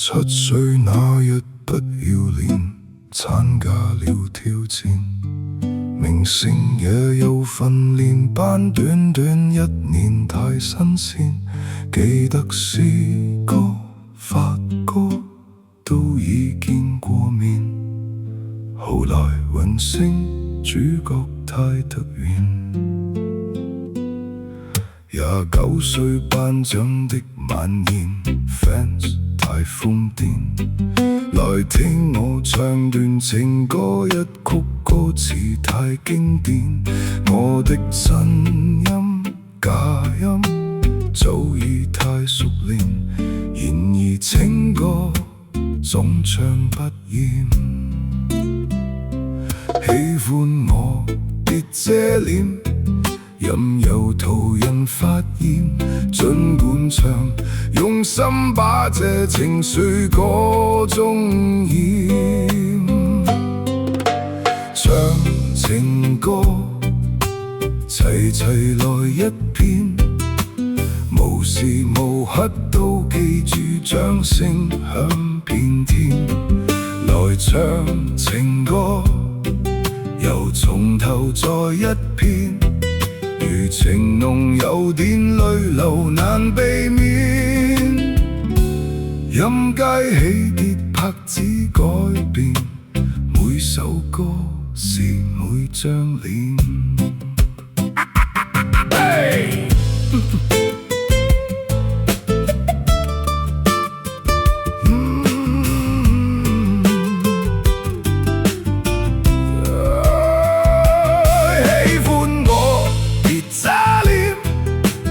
17歲那日不要臉，參加了挑戰，明星也有訓練班，短短1年太新鮮。記得詩歌發哥都已見過面，後來榮升主角太突然。29歲頒獎的晚宴 ，fans 太瘋癲，來聽我唱段情歌，一曲歌詞太經典，我的真音假音早已太熟練，然而情歌總唱不厭。喜歡我別遮臉，任由途人發現，儘管唱，用心把這情緒歌中演。唱情歌，齊齊來一遍，無時無刻都記住掌聲響遍天。來唱情歌，又從頭再一遍，如情濃有點淚流難避免，音階起跌拍子改變，每首歌是每張臉。Hey!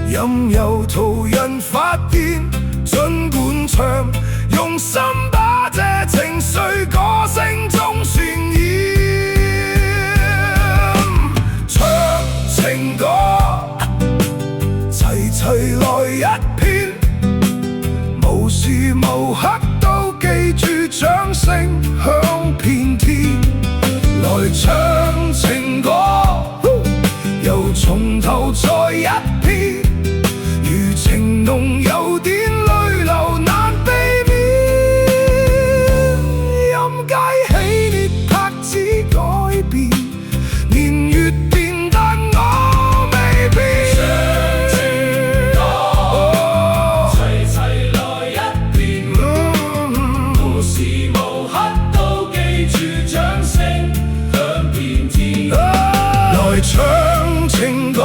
任由途人發現，儘管唱，用心把這情緒歌聲中渲染。唱情歌，齊齊來一遍，無時無刻都記住掌聲響遍天。來唱情歌，又從頭再一遍，情濃有點淚流難避免，音階起跌拍子改變，年月變但我未變。唱情歌，齊齊來一遍，無時無刻都記住掌聲響遍天。來唱情歌，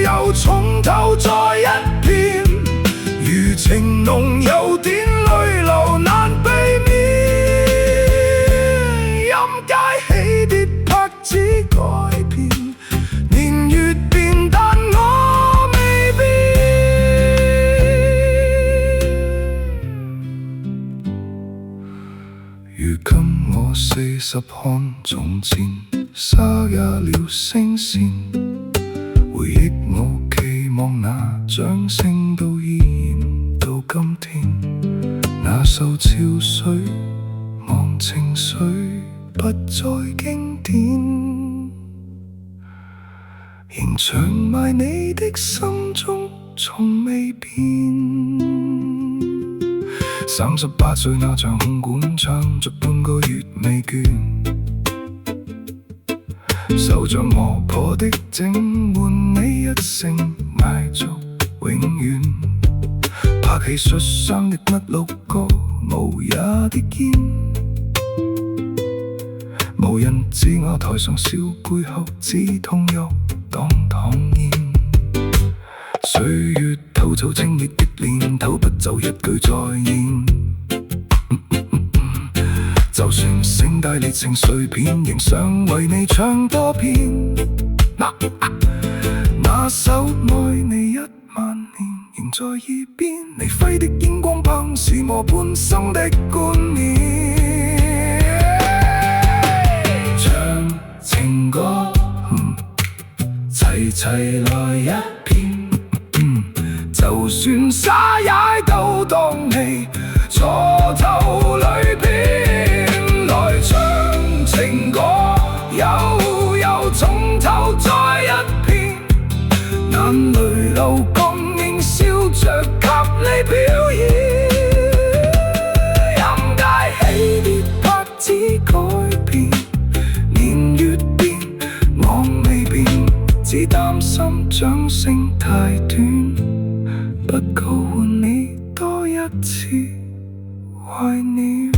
又從頭再一遍，如情濃有點淚流難避免，音階起跌拍子改變，年月變但我未變。如今我40看從前，沙啞了聲線，回憶我期望那掌聲都依然到今天，那首潮水忘情緒不再經典，仍長埋你的心中從未變。38歲那場紅館唱着半個月未倦，手掌磨破的整換你一聲挨續永遠，拍起摔傷的甩六個無也的肩，無人知我台上笑背後止痛藥當糖煙。歲月偷走清冽的年頭，不就一句再現，就算聲帶裂成碎片，仍想為你唱多遍。那首愛你1萬年，仍在耳邊。你揮的熒光棒是我半生的冠冕。唱情歌，齊齊來一遍，就算沙啞都當你錯頭裏邊。來唱情歌，又從頭再一遍，眼淚流光仍笑着給你表演。只擔心掌聲太短，不夠換你多一次懷念。